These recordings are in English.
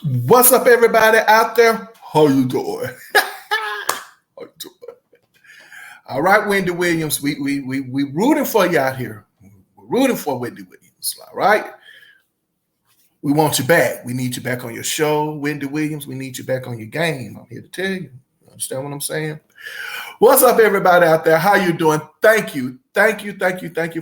What's up, everybody out there? How you doing? How you doing? All right, Wendy Williams, we rooting for you out here. We're rooting for Wendy Williams. All right, we want you back. We need you back on your show, Wendy Williams. We need you back on your game. I'm here to tell you. You understand what I'm saying? What's up, everybody out there? How you doing? Thank you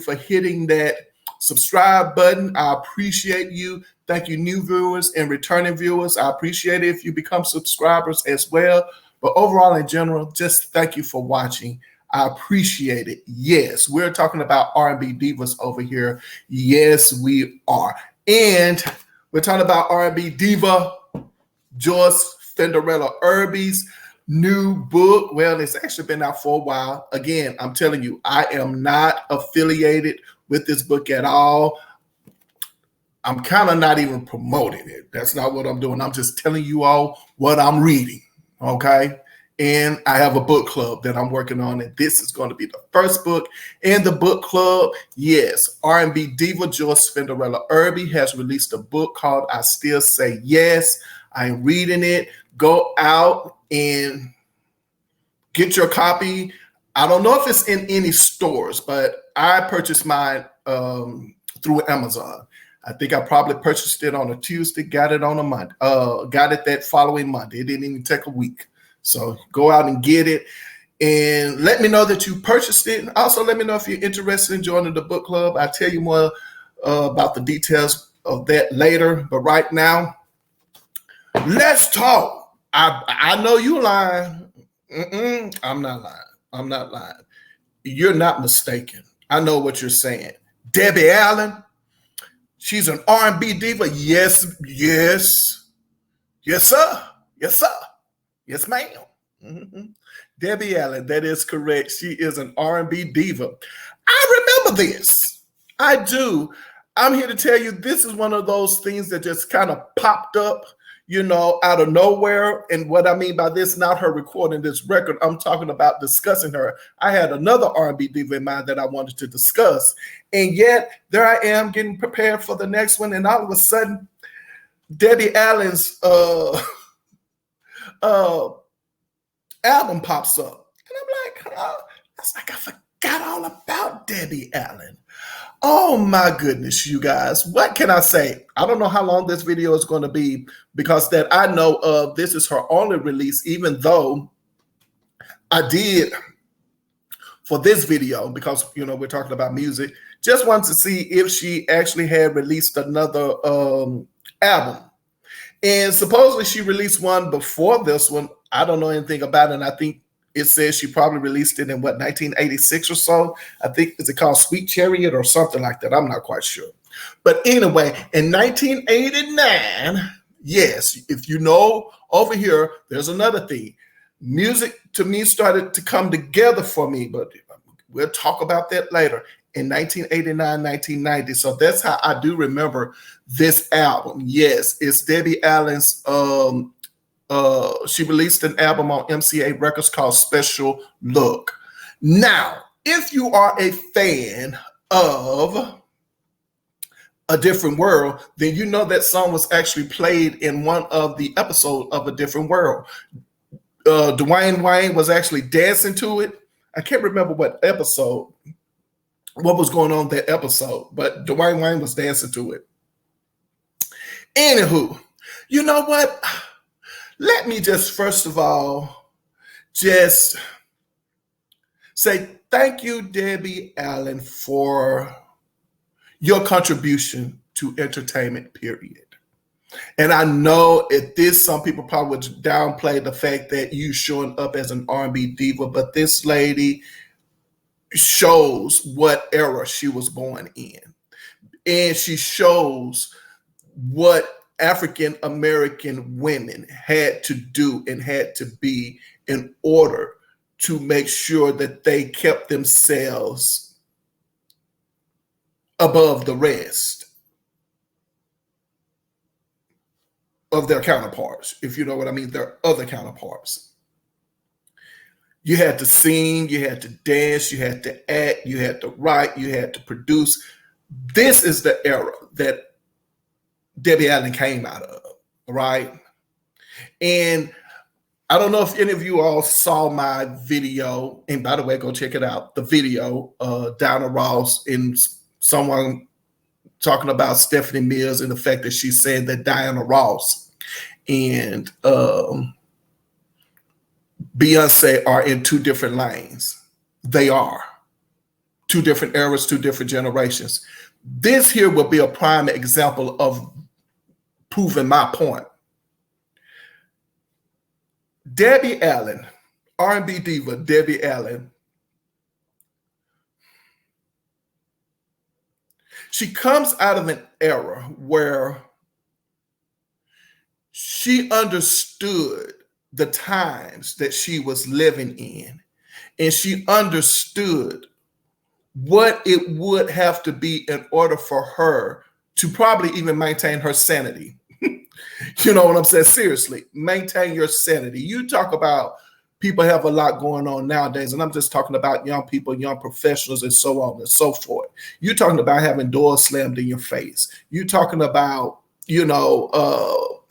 for hitting that subscribe button. I appreciate you. Thank you, new viewers and returning viewers. I appreciate it if you become subscribers as well. But overall, in general, just thank you for watching. I appreciate it. Yes, we're talking about R&B divas over here. Yes, we are. And we're talking about R&B diva Joyce Fenderella Irby's new book. Well, it's actually been out for a while. Again, I'm telling you, I am not affiliated with this book at all. I'm kind of not even promoting it. That's not what I'm doing. I'm just telling you all what I'm reading, okay? And I have a book club that I'm working on, and this is going to be the first book in the book club. Yes, R&B diva Joyce Fenderella Irby has released a book called I Still Say Yes. I'm reading it. Go out and get your copy. I don't know if it's in any stores, but I purchased mine through Amazon. I think I probably purchased it on a Tuesday, got it on a Monday, got it that following Monday. It didn't even take a week. So go out and get it and let me know that you purchased it. Also, let me know if you're interested in joining the book club. I'll tell you more about the details of that later. But right now, let's talk. I know you lying. I'm not lying. I'm not lying. You're not mistaken. I know what you're saying. Debbie Allen. She's an R&B diva. Yes, sir. Yes, sir. Yes, ma'am. Mm-hmm. Debbie Allen, that is correct. She is an R&B diva. I remember this. I do. I'm here to tell you this is one of those things that just kind of popped up, out of nowhere. And what I mean by this, not her recording this record, I'm talking about discussing her. I had another R&B diva in mind that I wanted to discuss. And yet, there I am getting prepared for the next one. And all of a sudden, Debbie Allen's album pops up. And I'm like, it's like I forgot all about Debbie Allen. Oh my goodness, you guys. What can I say? I don't know how long this video is going to be because that I know of, this is her only release, even though I did for this video, because, we're talking about music, just wanted to see if she actually had released another album. And supposedly she released one before this one. I don't know anything about it. And I think it says she probably released it in 1986 or so. I think, is it called Sweet Chariot or something like that? I'm not quite sure. But anyway, in 1989, yes, if you know over here, there's another thing. Music to me started to come together for me, but we'll talk about that later. In 1989, 1990. So that's how I do remember this album. Yes, it's Debbie Allen's she released an album on MCA Records called Special Look. Now, if you are a fan of A Different World, then you know that song was actually played in one of the episodes of A Different World. Dwayne Wayne was actually dancing to it. I can't remember what was going on that episode, but Dwayne Wayne was dancing to it. Anywho, you know what? Let me just first of all just say thank you, Debbie Allen, for your contribution to entertainment, period. And I know at this, some people probably would downplay the fact that you showing up as an R&B diva, but this lady shows what era she was born in. And she shows what African-American women had to do and had to be in order to make sure that they kept themselves above the rest of their counterparts, if you know what I mean, their other counterparts. You had to sing, you had to dance, you had to act, you had to write, you had to produce. This is the era that Debbie Allen came out of, right? And I don't know if any of you all saw my video. And by the way, go check it out. The video, Diana Ross and someone talking about Stephanie Mills and the fact that she said that Diana Ross and Beyonce are in two different lanes. They are. Two different eras, two different generations. This here will be a prime example of proving my point. Debbie Allen, R&B diva Debbie Allen, she comes out of an era where she understood the times that she was living in, and she understood what it would have to be in order for her to probably even maintain her sanity. You know what I'm saying? Seriously, maintain your sanity. You talk about people have a lot going on nowadays, and I'm just talking about young people, young professionals, and so on and so forth. You're talking about having doors slammed in your face. You're talking about,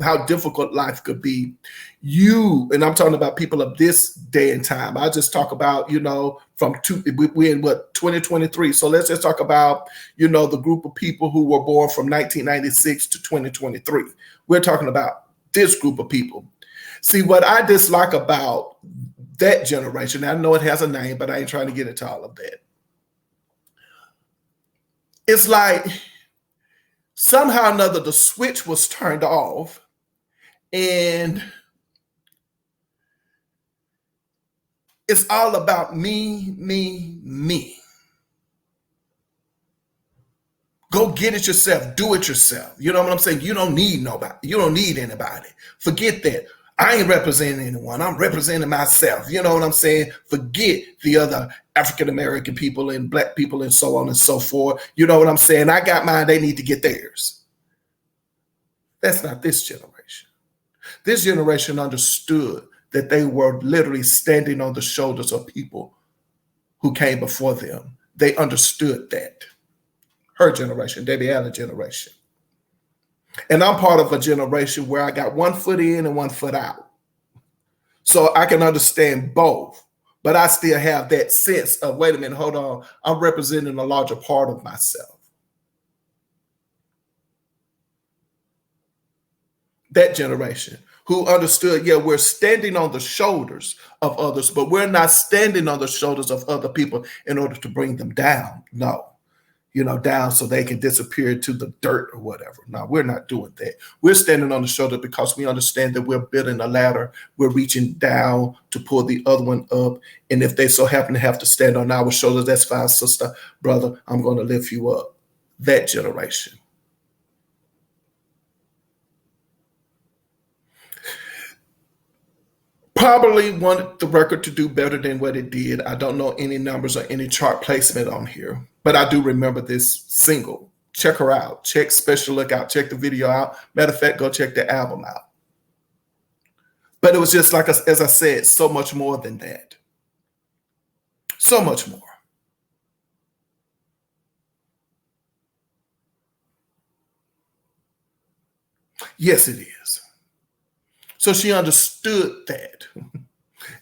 how difficult life could be. And I'm talking about people of this day and time. I just talk about, we're in 2023. So let's just talk about, the group of people who were born from 1996 to 2023. We're talking about this group of people. See, what I dislike about that generation, I know it has a name, but I ain't trying to get into all of that. It's like somehow or another, the switch was turned off, and it's all about me, me, me. Go get it yourself. Do it yourself. You know what I'm saying? You don't need nobody. You don't need anybody. Forget that. I ain't representing anyone. I'm representing myself. You know what I'm saying? Forget the other African-American people and black people and so on and so forth. You know what I'm saying? I got mine. They need to get theirs. That's not this generation. This generation understood that they were literally standing on the shoulders of people who came before them. They understood that. Her generation, Debbie Allen generation. And I'm part of a generation where I got one foot in and one foot out. So I can understand both, but I still have that sense of, wait a minute, hold on, I'm representing a larger part of myself. That generation who understood, we're standing on the shoulders of others, but we're not standing on the shoulders of other people in order to bring them down. No. Down so they can disappear into the dirt or whatever. No, we're not doing that. We're standing on the shoulder because we understand that we're building a ladder. We're reaching down to pull the other one up. And if they so happen to have to stand on our shoulders, that's fine, sister, brother, I'm going to lift you up. That generation. Probably wanted the record to do better than what it did. I don't know any numbers or any chart placement on here, but I do remember this single. Check her out. Check Special Look out. Check the video out. Matter of fact, go check the album out. But it was just like, as I said, so much more than that. So much more. Yes, it is. So she understood that.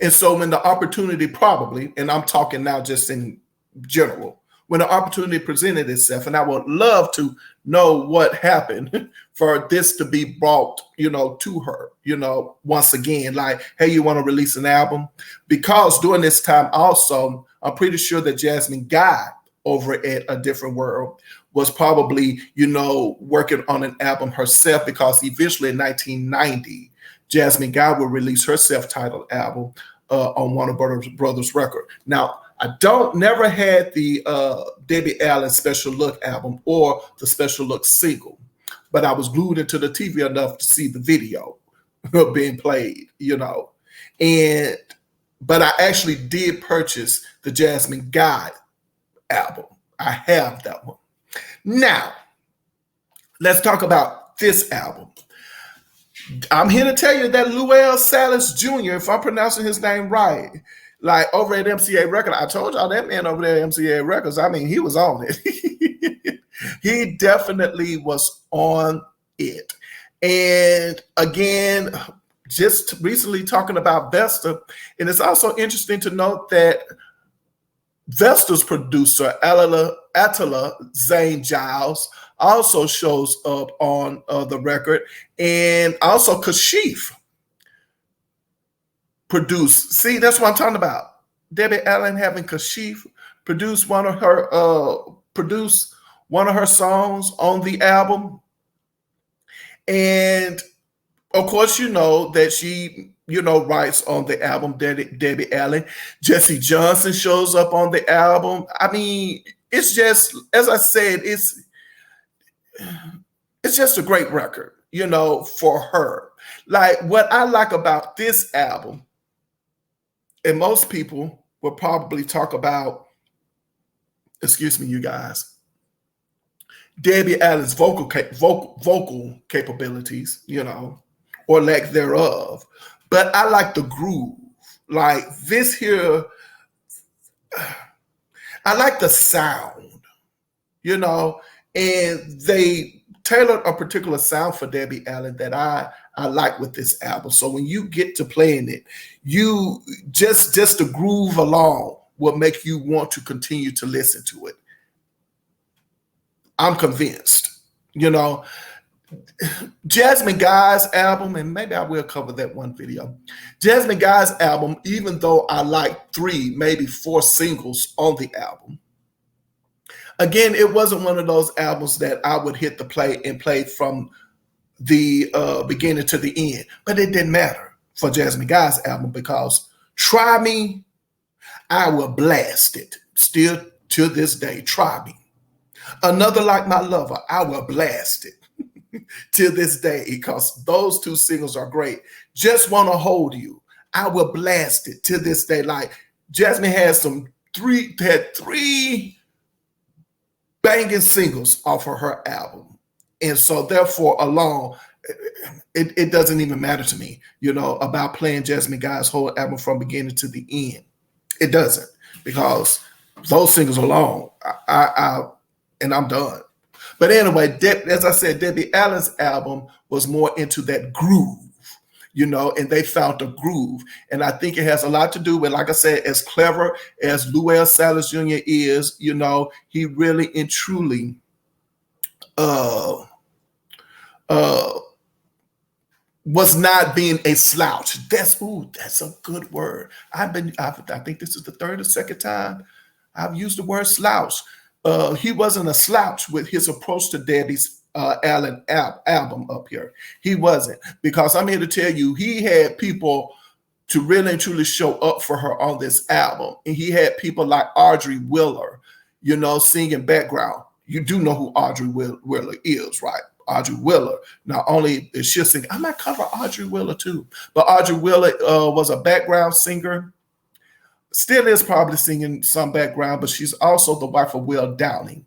And so when the opportunity probably, and I'm talking now just in general, when the opportunity presented itself, and I would love to know what happened for this to be brought, to her, once again, like, hey, you want to release an album? Because during this time also, I'm pretty sure that Jasmine Guy over at A Different World was probably, working on an album herself, because eventually in 1990, Jasmine Guy will release her self-titled album on Warner Brothers record. Now, I never had the Debbie Allen Special Look album or the Special Look single, but I was glued into the TV enough to see the video being played, but I actually did purchase the Jasmine Guy album. I have that one. Now, let's talk about this album. I'm here to tell you that Llewellyn Salas Jr., if I'm pronouncing his name right, like over at MCA Records, I told y'all that man over there at MCA Records, I mean, he was on it. He definitely was on it. And again, just recently talking about Vesta, and it's also interesting to note that Vesta's producer, Attila Zane Giles, also shows up on the record, and also Kashif produced. See, that's what I'm talking about. Debbie Allen having Kashif produce one of her songs on the album. And of course, you know that she, writes on the album, Debbie Allen. Jesse Johnson shows up on the album. I mean, it's just, as I said, it's just a great record, for her. Like, what I like about this album, and most people will probably talk about, excuse me, you guys, Debbie Allen's vocal capabilities, or lack thereof. But I like the groove. Like this here, I like the sound, and they tailored a particular sound for Debbie Allen that I like with this album. So when you get to playing it, you just the groove along will make you want to continue to listen to it. I'm convinced, Jasmine Guy's album, and maybe I will cover that one video. Jasmine Guy's album, even though I like 3, maybe 4 singles on the album, again, it wasn't one of those albums that I would hit the play and play from the beginning to the end. But it didn't matter for Jasmine Guy's album, because Try Me, I will blast it. Still to this day, Try Me. Another Like My Lover, I will blast it to this day, because those 2 singles are great. Just Want to Hold You, I will blast it to this day. Like, Jasmine had 3 banging singles off of her album. And so therefore alone, it doesn't even matter to me, about playing Jasmine Guy's whole album from beginning to the end. It doesn't, because those singles alone, and I'm done. But anyway, as I said, Debbie Allen's album was more into that groove, and they found the groove. And I think it has a lot to do with, like I said, as clever as Luell Salas Jr. is, he really and truly was not being a slouch. That's a good word. I think this is the 3rd or 2nd time I've used the word slouch. He wasn't a slouch with his approach to Debbie's Allen album up here. He wasn't, because I'm here to tell you, he had people to really and truly show up for her on this album. And he had people like Audrey Wheeler, singing background. You do know who Audrey Wheeler is, right? Audrey Wheeler. Not only is she singing, I might cover Audrey Wheeler too, but Audrey Wheeler was a background singer. Still is probably singing some background, but she's also the wife of Will Downing.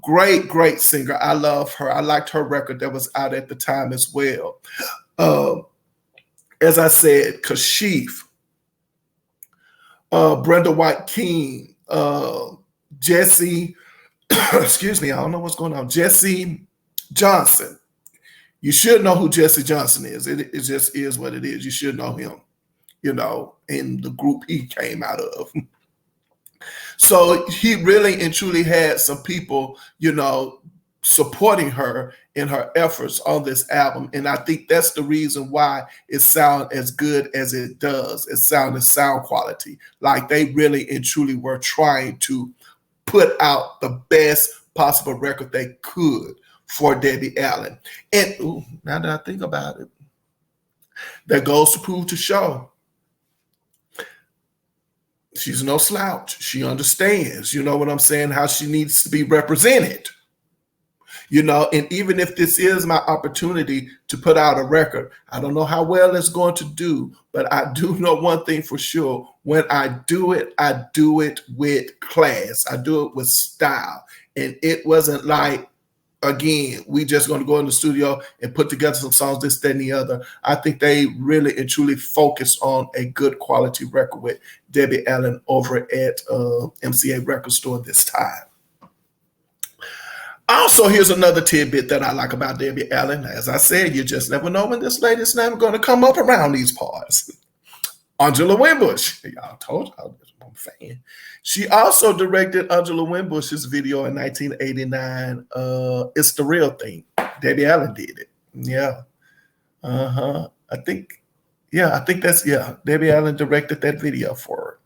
Great singer. I love her. I liked her record that was out at the time as well. As I said, Kashif, Brenda White King, Jesse, excuse me, I don't know what's going on. Jesse Johnson. You should know who Jesse Johnson is. It just is what it is. You should know him, in the group he came out of. So he really and truly had some people, supporting her in her efforts on this album. And I think that's the reason why it sounds as good as it does. It sounded sound quality. Like they really and truly were trying to put out the best possible record they could for Debbie Allen. And now that I think about it, that goes to prove to show she's no slouch. She understands, what I'm saying, how she needs to be represented. And even if this is my opportunity to put out a record, I don't know how well it's going to do, but I do know one thing for sure. When I do it with class. I do it with style. And it wasn't like, again, we just going to go in the studio and put together some songs, this, that, and the other. I think they really and truly focus on a good quality record with Debbie Allen over at MCA Record Store this time. Also, here's another tidbit that I like about Debbie Allen. As I said, you just never know when this lady's name is going to come up around these parts. Angela Winbush. I told y'all, I'm a fan. She also directed Angela Winbush's video in 1989. It's the Real Thing. Debbie Allen did it. Yeah. I think Debbie Allen directed that video for her.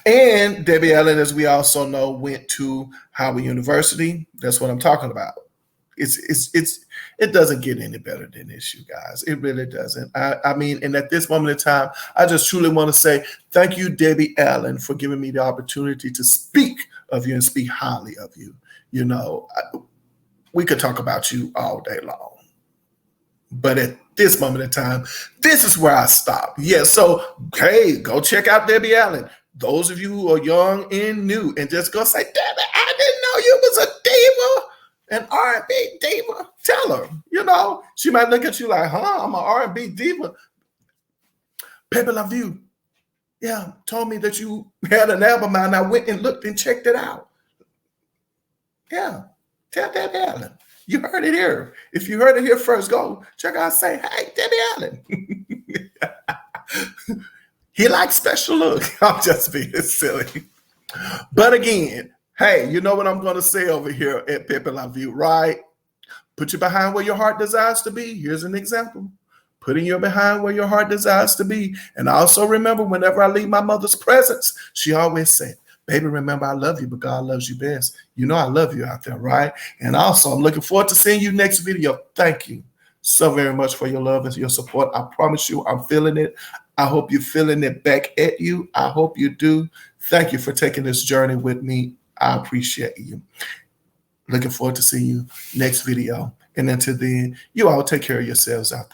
And Debbie Allen, as we also know, went to Howard University. That's what I'm talking about. It doesn't get any better than this, you guys. It really doesn't. I mean, and at this moment in time, I just truly want to say thank you, Debbie Allen, for giving me the opportunity to speak of you and speak highly of you. You know, we could talk about you all day long. But at this moment in time, this is where I stop. Yeah, so, hey, go check out Debbie Allen. Those of you who are young and new, and just go say, Debbie, I didn't know you was a diva. An R&B diva. Tell her, you know, she might look at you like, I'm an R&B diva. Patti LaBelle, yeah, told me that you had an album out, and I went and looked and checked it out. Yeah, tell Debbie Allen. You heard it here. If you heard it here first, go check out, say, hey, Debbie Allen. He likes special look. I'm just being silly. But again, hey, you know what I'm going to say over here at Patti LaBelle, right? Put you behind where your heart desires to be. Here's an example. Putting you behind where your heart desires to be. And also remember, whenever I leave my mother's presence, she always said, baby, remember, I love you, but God loves you best. You know I love you out there, right? And also, I'm looking forward to seeing you next video. Thank you so very much for your love and your support. I promise you, I'm feeling it. I hope you're feeling it back at you. I hope you do. Thank you for taking this journey with me. I appreciate you. Looking forward to seeing you next video. And until then, you all take care of yourselves out there.